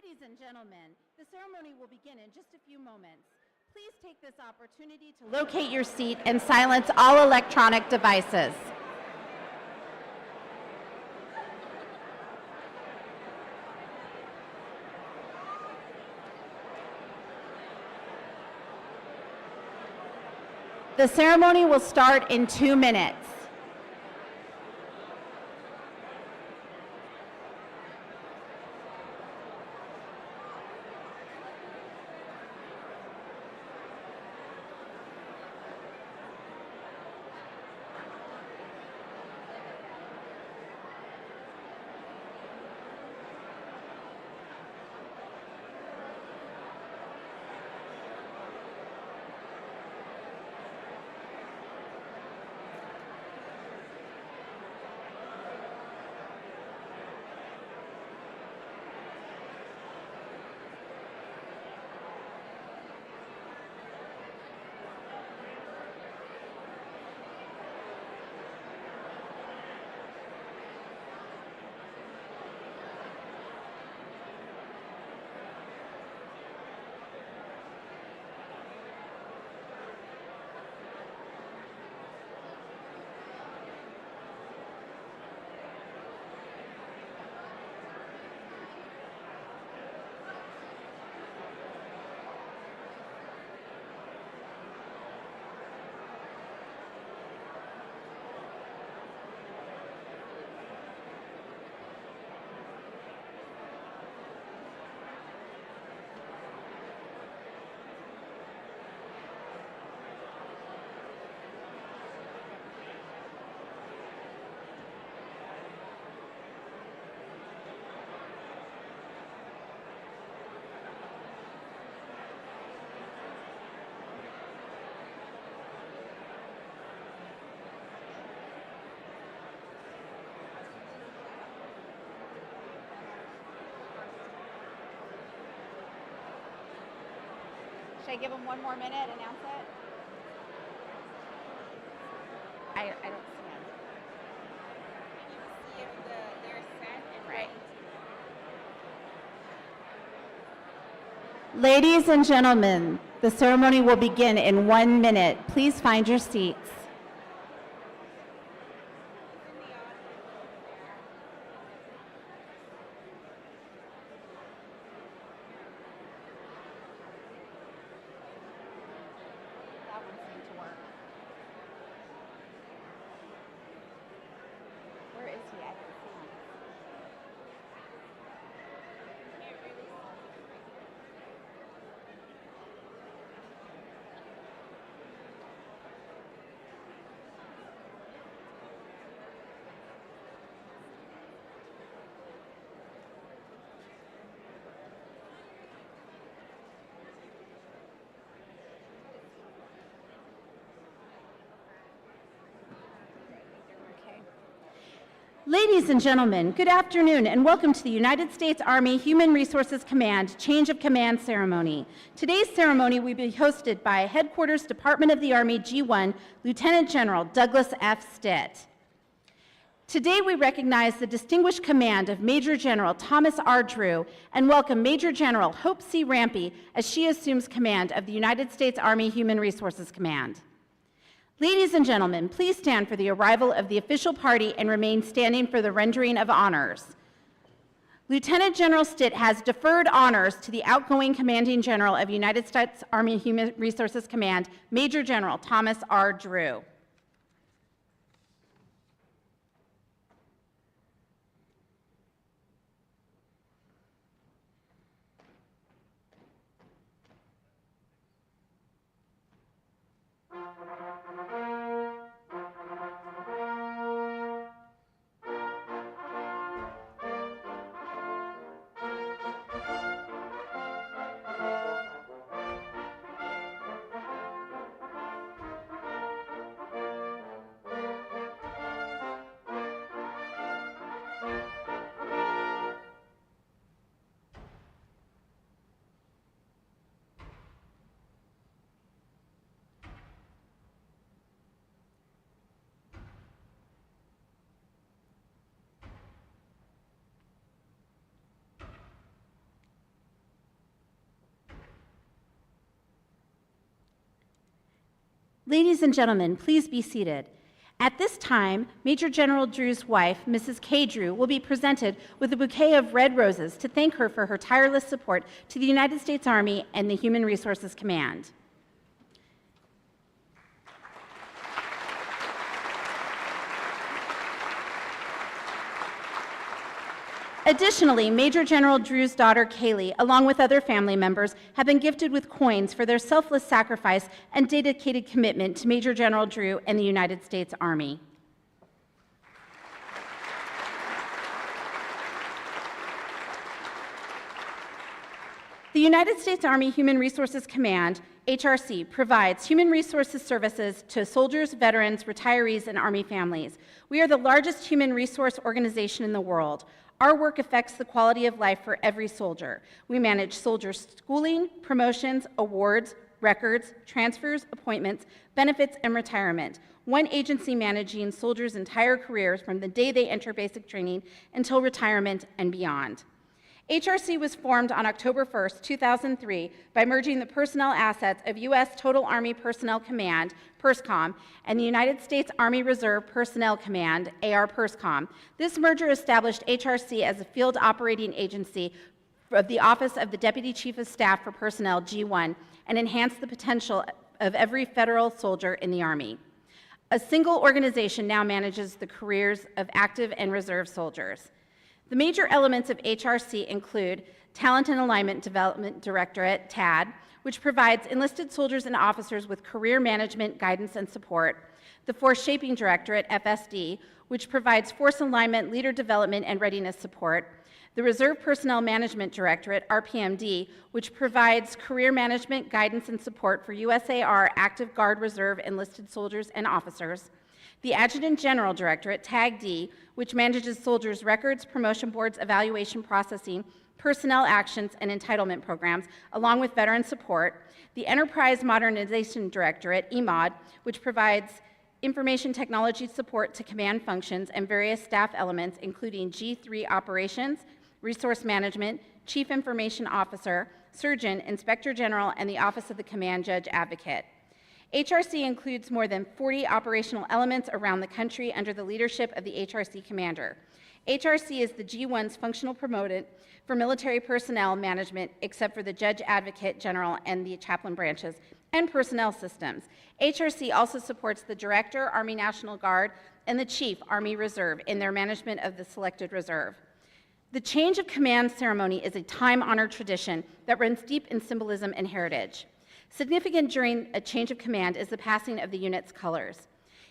Ladies and gentlemen, the ceremony will begin in just a few moments. Please take this opportunity to locate your seat and silence all electronic devices. The ceremony will start in 2 minutes. Should I give them 1 more minute, announce it? I don't see them. See if they're set and Right. ready. Ladies and gentlemen, the ceremony will begin in 1 minute. Please find your seats. That one seemed to work. Where is he? I don't see him. Okay. Ladies and gentlemen, good afternoon and welcome to the United States Army Human Resources Command Change of Command ceremony. Today's ceremony will be hosted by Headquarters Department of the Army G1 Lieutenant General Douglas F. Stitt. Today we recognize the distinguished command of Major General Thomas R. Drew and welcome Major General Hope C. Rampey as she assumes command of the United States Army Human Resources Command. Ladies and gentlemen, please stand for the arrival of the official party and remain standing for the rendering of honors. Lieutenant General Stitt has deferred honors to the outgoing Commanding General of United States Army Human Resources Command, Major General Thomas R. Drew. Ladies and gentlemen, please be seated. At this time, Major General Drew's wife, Mrs. Kay Drew, will be presented with a bouquet of red roses to thank her for her tireless support to the United States Army and the Human Resources Command. Additionally, Major General Drew's daughter, Kaylee, along with other family members, have been gifted with coins for their selfless sacrifice and dedicated commitment to Major General Drew and the United States Army. The United States Army Human Resources Command, HRC, provides human resources services to soldiers, veterans, retirees, and Army families. We are the largest human resource organization in the world. Our work affects the quality of life for every soldier. We manage soldiers' schooling, promotions, awards, records, transfers, appointments, benefits, and retirement. One agency managing soldiers' entire careers from the day they enter basic training until retirement and beyond. HRC was formed on October 1st, 2003 by merging the personnel assets of U.S. Total Army Personnel Command, PERSCOM, and the United States Army Reserve Personnel Command, AR-PERSCOM. This merger established HRC as a field operating agency of the Office of the Deputy Chief of Staff for Personnel, G1, and enhanced the potential of every federal soldier in the Army. A single organization now manages the careers of active and reserve soldiers. The major elements of HRC include Talent and Alignment Development Directorate, TAD, which provides enlisted soldiers and officers with career management, guidance, and support, the Force Shaping Directorate, FSD, which provides force alignment, leader development, and readiness support, the Reserve Personnel Management Directorate, RPMD, which provides career management, guidance, and support for USAR active Guard Reserve enlisted soldiers and officers, the Adjutant General Directorate, TAG-D, which manages soldiers' records, promotion boards, evaluation processing, personnel actions, and entitlement programs, along with veteran support, the Enterprise Modernization Directorate, EMOD, which provides information technology support to command functions and various staff elements, including G3 operations, resource management, Chief Information Officer, Surgeon, Inspector General, and the Office of the Command Judge Advocate. HRC includes more than 40 operational elements around the country under the leadership of the HRC Commander. HRC is the G1's functional promotant for military personnel management, except for the Judge Advocate General and the chaplain branches, and personnel systems. HRC also supports the Director, Army National Guard, and the Chief, Army Reserve, in their management of the selected reserve. The change of command ceremony is a time-honored tradition that runs deep in symbolism and heritage. Significant during a change of command is the passing of the unit's colors.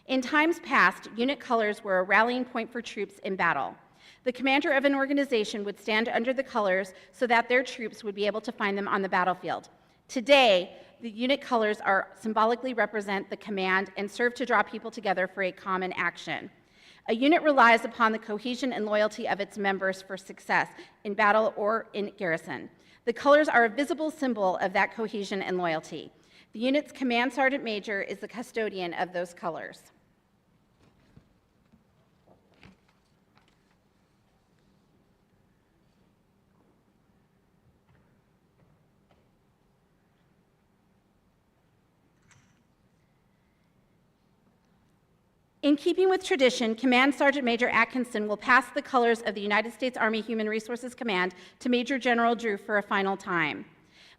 In times past, unit colors were a rallying point for troops in battle. The commander of an organization would stand under the colors so that their troops would be able to find them on the battlefield. Today, the unit colors symbolically represent the command and serve to draw people together for a common action. A unit relies upon the cohesion and loyalty of its members for success in battle or in garrison. The colors are a visible symbol of that cohesion and loyalty. The unit's command sergeant major is the custodian of those colors. In keeping with tradition, Command Sergeant Major Atkinson will pass the colors of the United States Army Human Resources Command to Major General Drew for a final time.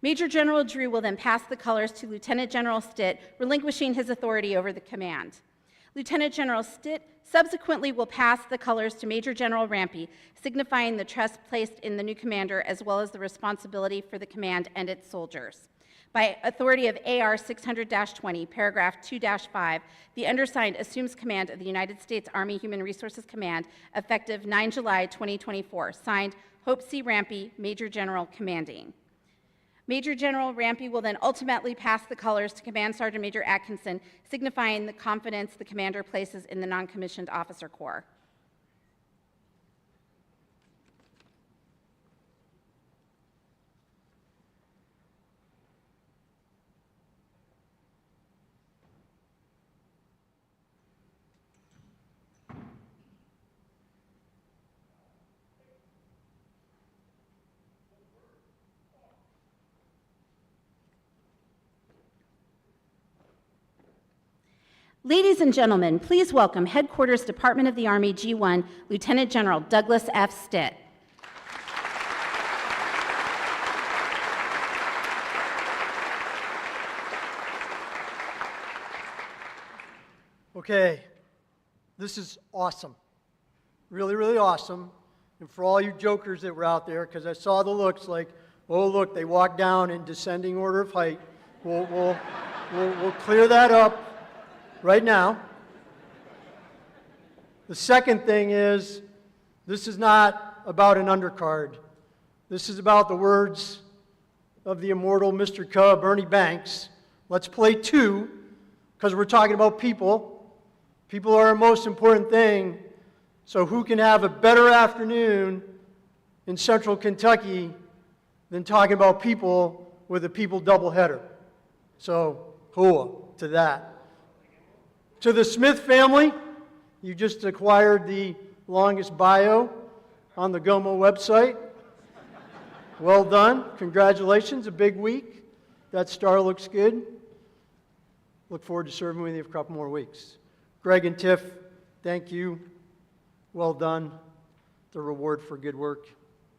Major General Drew will then pass the colors to Lieutenant General Stitt, relinquishing his authority over the command. Lieutenant General Stitt subsequently will pass the colors to Major General Rampey, signifying the trust placed in the new commander as well as the responsibility for the command and its soldiers. By authority of AR 600-20, paragraph 2-5, the undersigned assumes command of the United States Army Human Resources Command effective 9 July 2024. Signed, Hope C. Rampey, Major General Commanding. Major General Rampey will then ultimately pass the colors to Command Sergeant Major Atkinson, signifying the confidence the commander places in the non-commissioned officer corps. Ladies and gentlemen, please welcome Headquarters Department of the Army G1, Lieutenant General Douglas F. Stitt. Okay, this is awesome. Really, really awesome. And for all you jokers that were out there, because I saw the looks like, oh, look, they walked down in descending order of height. We'll clear that up right now. The second thing is, this is not about an undercard. This is about the words of the immortal Mr. Cub, Ernie Banks. Let's play two, because we're talking about people. People are our most important thing. So who can have a better afternoon in central Kentucky than talking about people with a people doubleheader? So, hooah to that. To the Smith family, you just acquired the longest bio on the GOMO website. Well done. Congratulations. A big week. That star looks good. Look forward to serving with you for a couple more weeks. Greg and Tiff, thank you. Well done. The reward for good work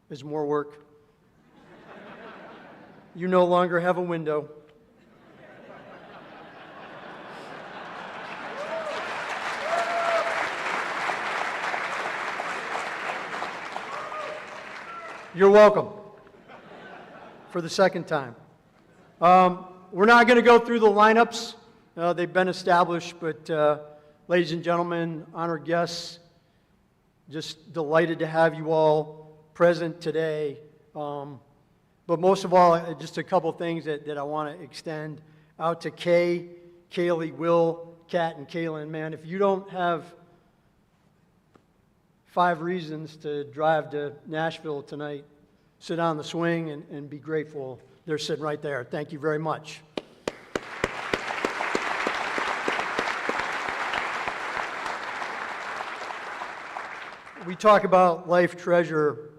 is more work. You no longer have a window. You're welcome for the second time. We're not going to go through the lineups. They've been established, but ladies and gentlemen, honored guests, just delighted to have you all present today. But most of all, just a couple things that I want to extend out to Kay, Kaylee, Will, Kat, and Kaylin. Man, if you don't have 5 reasons to drive to Nashville tonight, sit on the swing and be grateful. They're sitting right there. Thank you very much. We talk about life treasure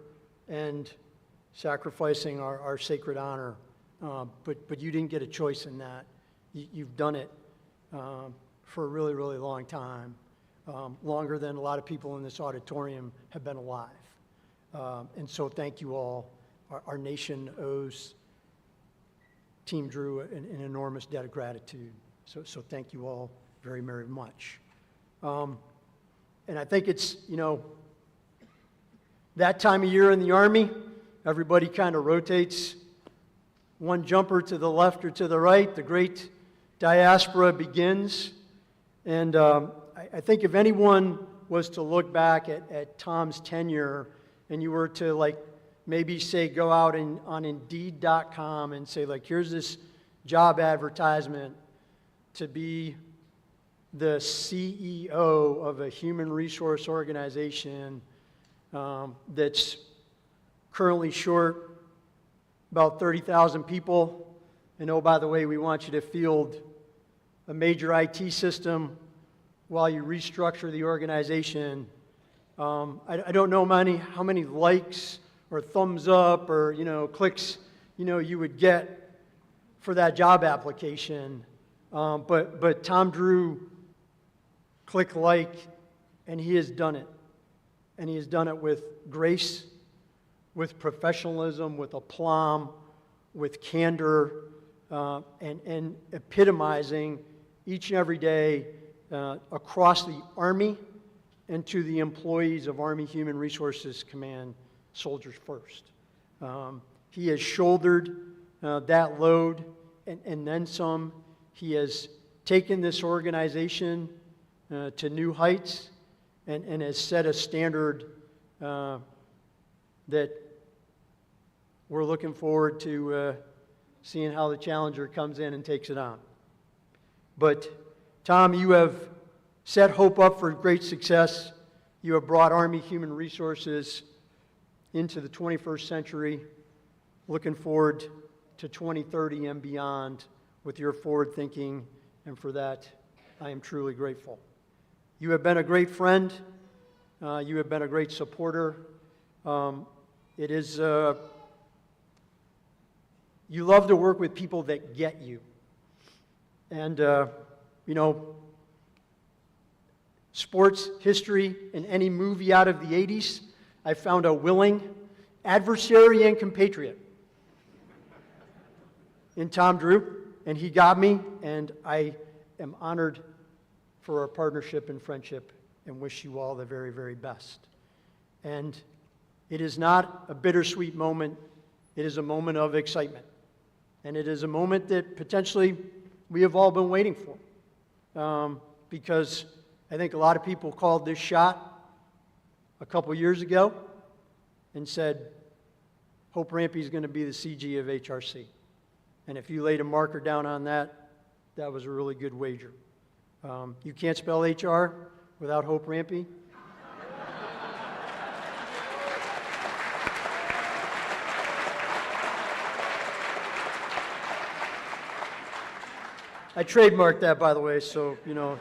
and sacrificing our sacred honor, but you didn't get a choice in that. You've done it for a really, really long time, longer than a lot of people in this auditorium have been alive. And so thank you all. Our nation owes Team Drew an enormous debt of gratitude. So thank you all very, very much. And I think it's, that time of year in the Army, everybody kind of rotates one jumper to the left or to the right. The great diaspora begins. And I think if anyone was to look back at Tom's tenure and you were to maybe say go out on Indeed.com and say here's this job advertisement to be the CEO of a human resource organization that's currently short about 30,000 people. And oh, by the way, we want you to field a major IT system while you restructure the organization. I don't know how many likes or thumbs up or clicks you would get for that job application. But Tom Drew click like, and he has done it. And he has done it with grace, with professionalism, with aplomb, with candor, and epitomizing each and every day across the Army and to the employees of Army Human Resources Command, Soldiers First. He has shouldered that load and then some. He has taken this organization to new heights and has set a standard that we're looking forward to seeing how the Challenger comes in and takes it on. But Tom, you have set Hope up for great success. You have brought Army Human Resources into the 21st century. Looking forward to 2030 and beyond with your forward thinking, and for that I am truly grateful. You have been a great friend. You have been a great supporter. It is, you love to work with people that get you. And, sports history in any movie out of the 80s, I found a willing adversary and compatriot in Tom Drew, and he got me, and I am honored for our partnership and friendship and wish you all the very, very best. And it is not a bittersweet moment. It is a moment of excitement. And it is a moment that potentially we have all been waiting for. Because I think a lot of people called this shot a couple years ago and said, Hope Rampey is going to be the CG of HRC. And if you laid a marker down on that, that was a really good wager. You can't spell HR without Hope Rampey. I trademarked that, by the way, so, you know,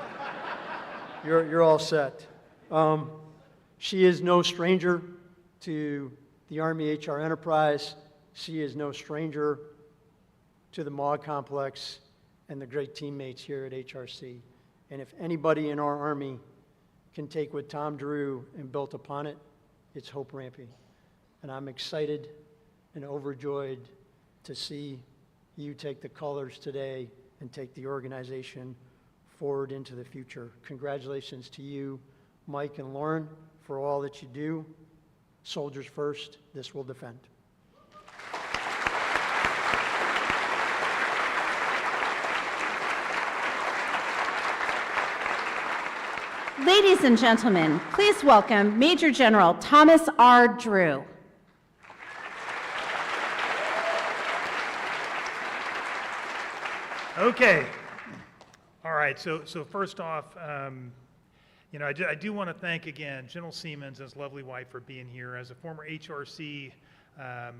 you're all set. She is no stranger to the Army HR enterprise. She is no stranger to the MAUG complex and the great teammates here at HRC. And if anybody in our Army can take what Tom Drew and built upon it, it's Hope Rampey. And I'm excited and overjoyed to see you take the colors today and take the organization forward into the future. Congratulations to you, Mike and Lauren, for all that you do. Soldiers first, this will defend. Ladies and gentlemen, please welcome Major General Thomas R. Drew. Okay. All right. So first off, you know, I do want to thank again General Siemens and his lovely wife for being here. As a former HRC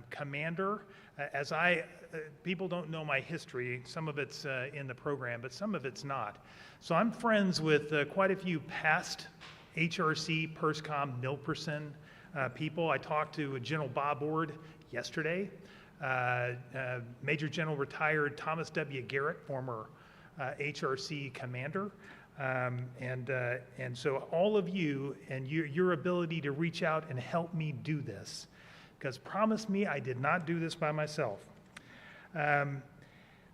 commander, people don't know my history. Some of it's in the program, but some of it's not. So I'm friends with quite a few past HRC, PERSCOM, Milperson people. I talked to General Bob Ord yesterday. Major General retired Thomas W. Garrett, former HRC commander. And so all of you and your ability to reach out and help me do this, because promise me I did not do this by myself.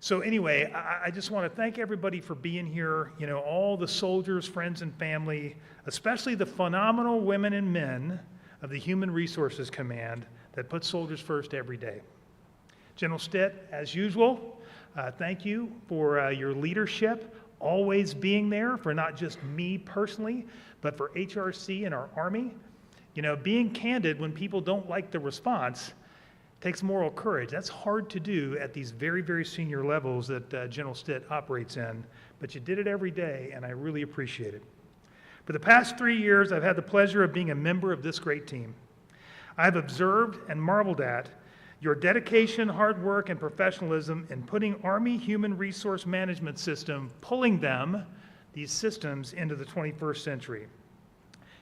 So anyway, I just want to thank everybody for being here, you know, all the soldiers, friends, and family, especially the phenomenal women and men of the Human Resources Command that put soldiers first every day. General Stitt, as usual, thank you for your leadership, always being there for not just me personally, but for HRC and our Army. You know, being candid when people don't like the response takes moral courage. That's hard to do at these very, very senior levels that General Stitt operates in, but you did it every day, and I really appreciate it. For the past 3 years, I've had the pleasure of being a member of this great team. I've observed and marveled at your dedication, hard work, and professionalism in putting Army Human Resource Management System, pulling them, these systems, into the 21st century.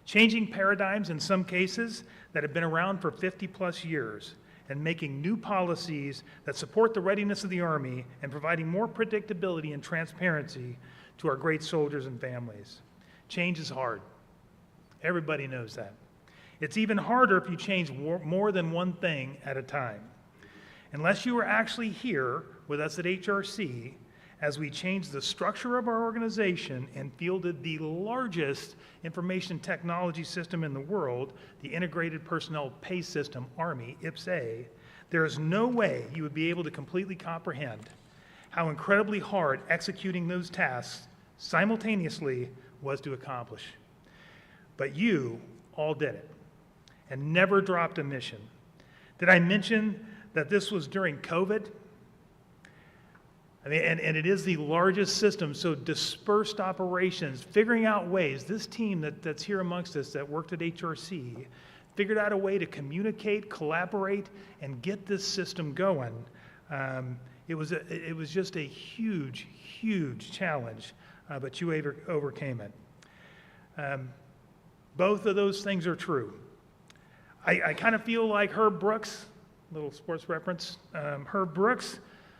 Changing paradigms in some cases that have been around for 50 plus years, and making new policies that support the readiness of the Army and providing more predictability and transparency to our great soldiers and families. Change is hard. Everybody knows that. It's even harder if you change more than one thing at a time. Unless you were actually here with us at HRC as we changed the structure of our organization and fielded the largest information technology system in the world, the Integrated Personnel Pay System, Army, IPS-A, there is no way you would be able to completely comprehend how incredibly hard executing those tasks simultaneously was to accomplish. But you all did it and never dropped a mission. Did I mention that this was during COVID? I mean, and it is the largest system, so dispersed operations, figuring out ways, this team that's here amongst us that worked at HRC figured out a way to communicate, collaborate, and get this system going. It was just a huge, huge challenge, but you overcame it. Both of those things are true. I kind of feel like Herb Brooks, little sports reference, Herb Brooks,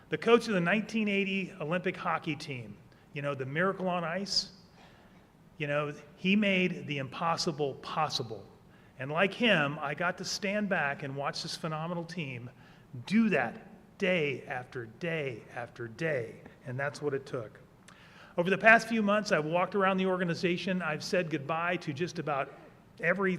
the coach of the 1980 Olympic hockey team, you know, the Miracle on Ice. He made the impossible possible. And like him, I got to stand back and watch this phenomenal team do that day after day after day. And that's what it took. Over the past few months, I've walked around the organization. I've said goodbye to just about every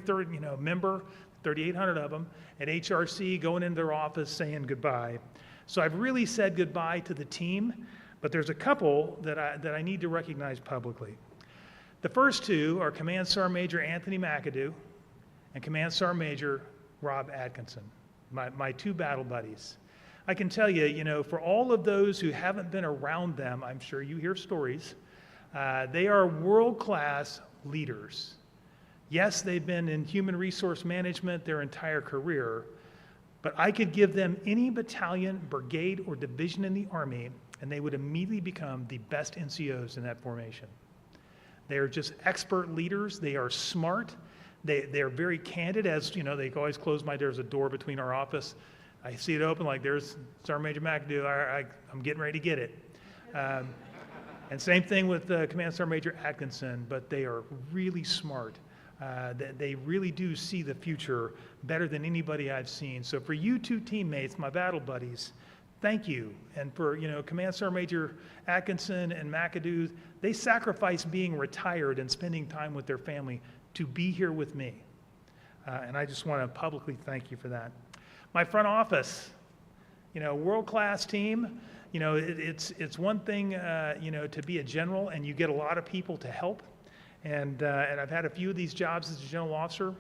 member, 3,800 of them, at HRC, going into their office saying goodbye. So I've really said goodbye to the team, but there's a couple that I need to recognize publicly. The first two are Command Sergeant Major Anthony McAdoo and Command Sergeant Major Rob Atkinson, my two battle buddies. I can tell you, for all of those who haven't been around them, I'm sure you hear stories, they are world-class leaders. Yes, they've been in human resource management their entire career, but I could give them any battalion, brigade, or division in the Army, and they would immediately become the best NCOs in that formation. They are just expert leaders. They are smart. They're very candid, as they always close there's a door between our office. I see it open, like there's Sergeant Major McAdoo, I'm getting ready to get it. And same thing with Command Sergeant Major Atkinson, but they are really smart. They really do see the future better than anybody I've seen. So for you two teammates, my battle buddies, thank you. And for Command Sergeant Major Atkinson and McAdoo, they sacrificed being retired and spending time with their family to be here with me. And I just want to publicly thank you for that. My front office, world-class team. It's one thing, to be a general and you get a lot of people to help. And I've had a few of these jobs as a general officer.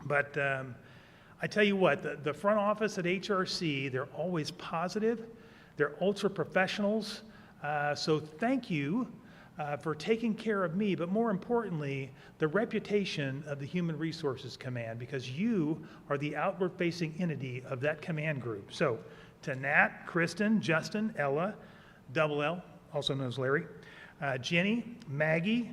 But I tell you what, the front office at HRC, they're always positive. They're ultra professionals. So thank you for taking care of me, but more importantly, the reputation of the Human Resources Command, because you are the outward-facing entity of that command group. So to Nat, Kristen, Justin, Ella, Double L, also known as Larry, Jenny, Maggie,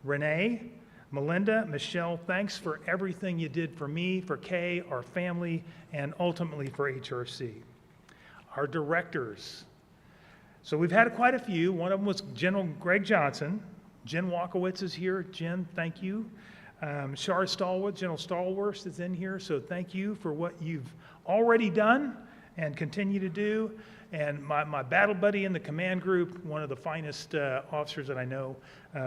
Renee, Melinda, Michelle, thanks for everything you did for me, for Kay, our family, and ultimately for HRC. Our directors. So we've had quite a few. One of them was General Greg Johnson. Jen Walkowitz is here. Jen, thank you. Shar Stallworth, General Stallworth is in here, so thank you for what you've already done and continue to do. And my battle buddy in the command group, one of the finest officers that I know,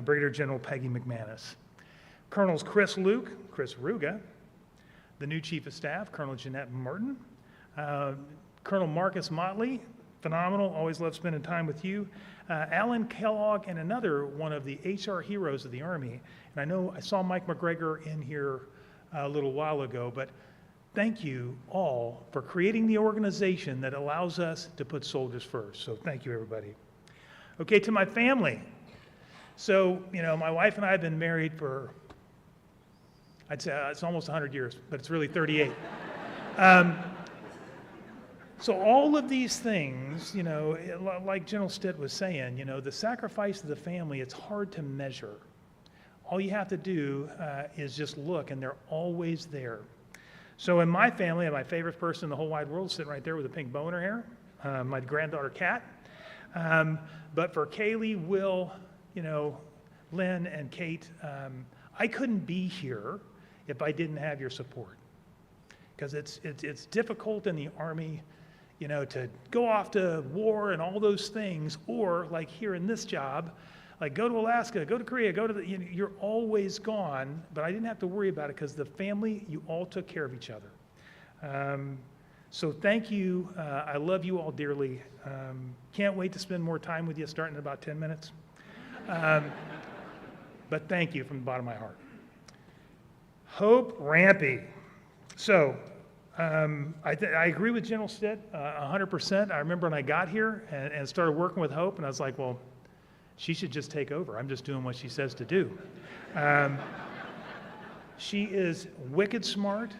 Brigadier General Peggy McManus. Colonels Chris Luke, Chris Ruga, the new Chief of Staff, Colonel Jeanette Martin, Colonel Marcus Motley, phenomenal, always love spending time with you. Alan Kellogg, and another one of the HR heroes of the Army. And I know I saw Mike McGregor in here a little while ago, but thank you all for creating the organization that allows us to put soldiers first. So thank you, everybody. Okay, to my family. So, my wife and I have been married for, I'd say it's almost 100 years, but it's really 38. So all of these things, like General Stitt was saying, the sacrifice of the family, it's hard to measure. All you have to do is just look, and they're always there. So in my family, my favorite person in the whole wide world is sitting right there with a pink bow in her hair, my granddaughter Kat. But for Kaylee, Will, Lynn, and Kate, I couldn't be here if I didn't have your support. Because it's difficult in the Army, to go off to war and all those things, or like here in this job, like go to Alaska, go to Korea, go to you're always gone, but I didn't have to worry about it because the family, you all took care of each other. So thank you. I love you all dearly. Can't wait to spend more time with you starting in about 10 minutes. But thank you from the bottom of my heart. Hope Rampy. So, I agree with General Stitt 100%. I remember when I got here and started working with Hope, and I was like, well, she should just take over. I'm just doing what she says to do. She is wicked smart.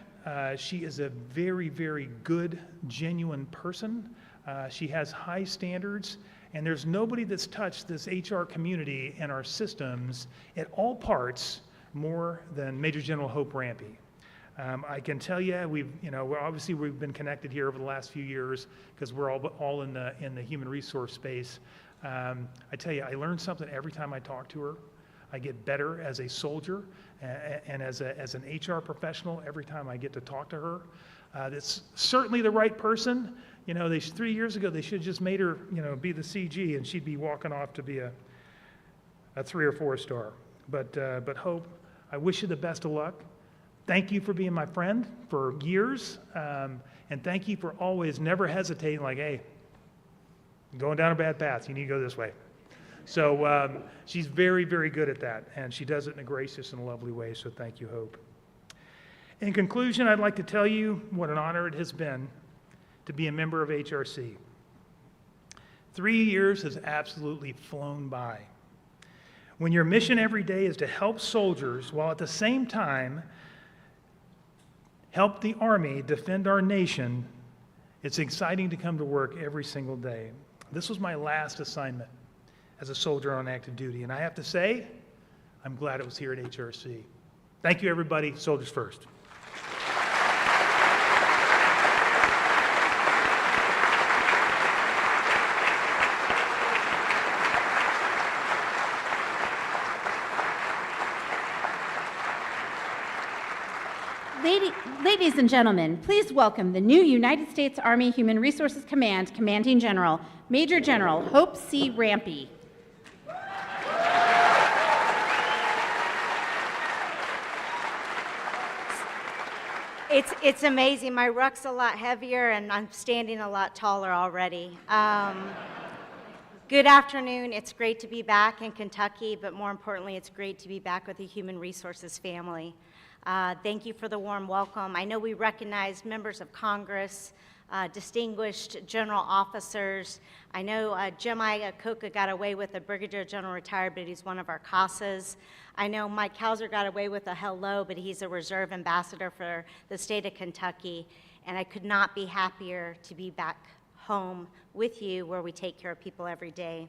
She is a very, very good, genuine person. She has high standards, and there's nobody that's touched this HR community and our systems at all parts more than Major General Hope Rampy. I can tell you, we've been connected here over the last few years because we're all in the human resource space. I tell you, I learn something every time I talk to her. I get better as a soldier and as an HR professional every time I get to talk to her. That's certainly the right person. 3 years ago, they should have just made her, be the CG, and she'd be walking off to be a 3 or 4 star. But Hope, I wish you the best of luck. Thank you for being my friend for years, and thank you for always never hesitating, like, hey, you're going down a bad path, you need to go this way. So she's very, very good at that, and she does it in a gracious and lovely way, so thank you, Hope. In conclusion, I'd like to tell you what an honor it has been to be a member of HRC. 3 years has absolutely flown by. When your mission every day is to help soldiers while at the same time help the Army defend our nation, it's exciting to come to work every single day. This was my last assignment as a soldier on active duty, and I have to say, I'm glad it was here at HRC. Thank you, everybody. Soldiers first. Ladies and gentlemen, please welcome the new United States Army Human Resources Command Commanding General, Major General Hope C. Rampey. It's amazing. My ruck's a lot heavier, and I'm standing a lot taller already. Good afternoon. It's great to be back in Kentucky, but more importantly, it's great to be back with the Human Resources family. Thank you for the warm welcome. I know we recognize members of Congress, distinguished general officers. I know Jim Iacocca got away with a Brigadier General retired, but he's one of our CASAs. I know Mike Hauser got away with a hello, but he's a reserve ambassador for the state of Kentucky. And I could not be happier to be back home with you where we take care of people every day.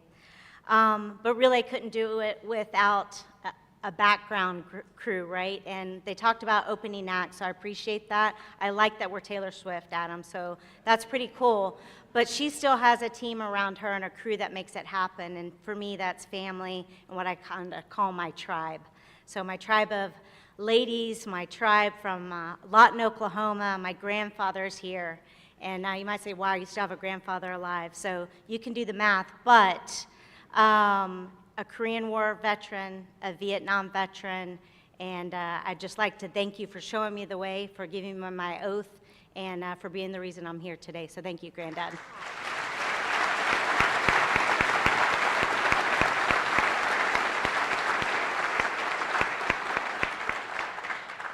But really, I couldn't do it without a background crew, right? And they talked about opening acts, so I appreciate that. I like that we're Taylor Swift, Adam, so that's pretty cool. But she still has a team around her and a crew that makes it happen, and for me, that's family and what I kind of call my tribe. So my tribe of ladies, my tribe from Lawton, Oklahoma, my grandfather's here. And you might say, wow, you still have a grandfather alive. So you can do the math, but a Korean War veteran, a Vietnam veteran, and I'd just like to thank you for showing me the way, for giving me my oath, and for being the reason I'm here today. So thank you, Granddad.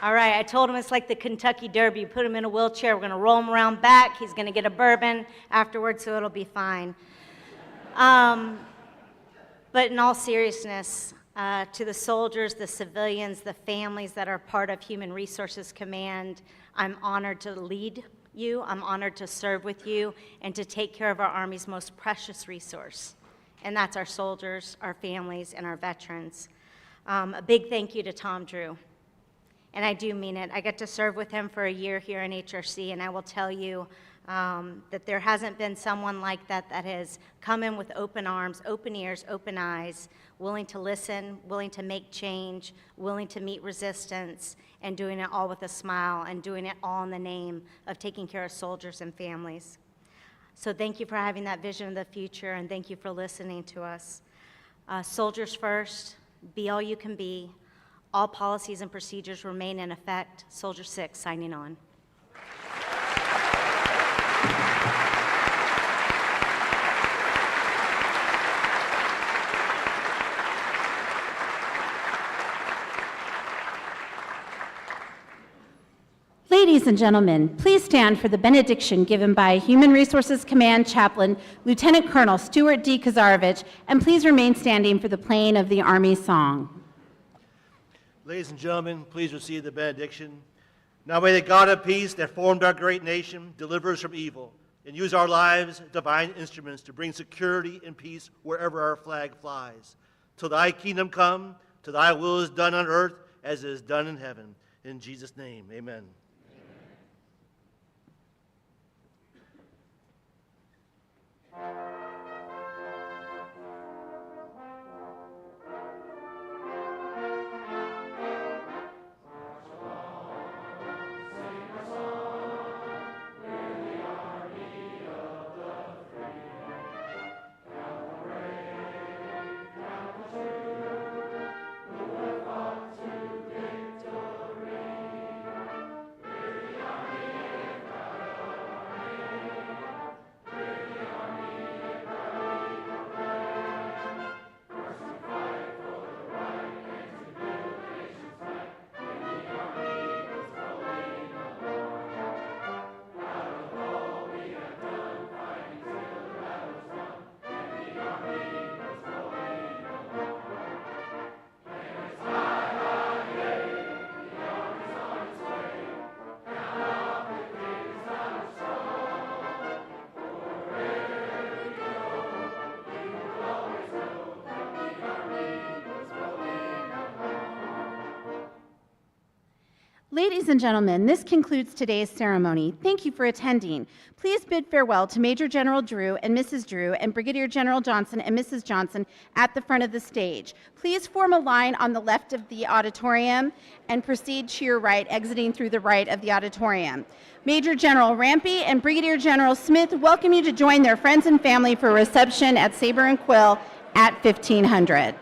All right, I told him it's like the Kentucky Derby. You put him in a wheelchair, we're gonna roll him around back, he's gonna get a bourbon afterwards, so it'll be fine. But in all seriousness, to the soldiers, the civilians, the families that are part of Human Resources Command, I'm honored to lead you, I'm honored to serve with you, and to take care of our Army's most precious resource, and that's our soldiers, our families, and our veterans. A big thank you to Tom Drew, and I do mean it. I got to serve with him for a year here in HRC, and I will tell you that there hasn't been someone like that that has come in with open arms, open ears, open eyes, willing to listen, willing to make change, willing to meet resistance, and doing it all with a smile, and doing it all in the name of taking care of soldiers and families. So thank you for having that vision of the future, and thank you for listening to us. Soldiers first, be all you can be. All policies and procedures remain in effect. Soldier 6, signing on. Ladies and gentlemen, please stand for the benediction given by Human Resources Command Chaplain, Lieutenant Colonel Stuart D. Kazarovich, and please remain standing for the playing of the Army song. Ladies and gentlemen, please receive the benediction. Now may the God of peace that formed our great nation deliver us from evil and use our lives as divine instruments to bring security and peace wherever our flag flies. Till thy kingdom come, till thy will is done on earth as it is done in heaven. In Jesus' name, amen. Ladies and gentlemen, this concludes today's ceremony. Thank you for attending. Please bid farewell to Major General Drew and Mrs. Drew and Brigadier General Johnson and Mrs. Johnson at the front of the stage. Please form a line on the left of the auditorium and proceed to your right, exiting through the right of the auditorium. Major General Rampey and Brigadier General Smith welcome you to join their friends and family for a reception at Sabre and Quill at 1500.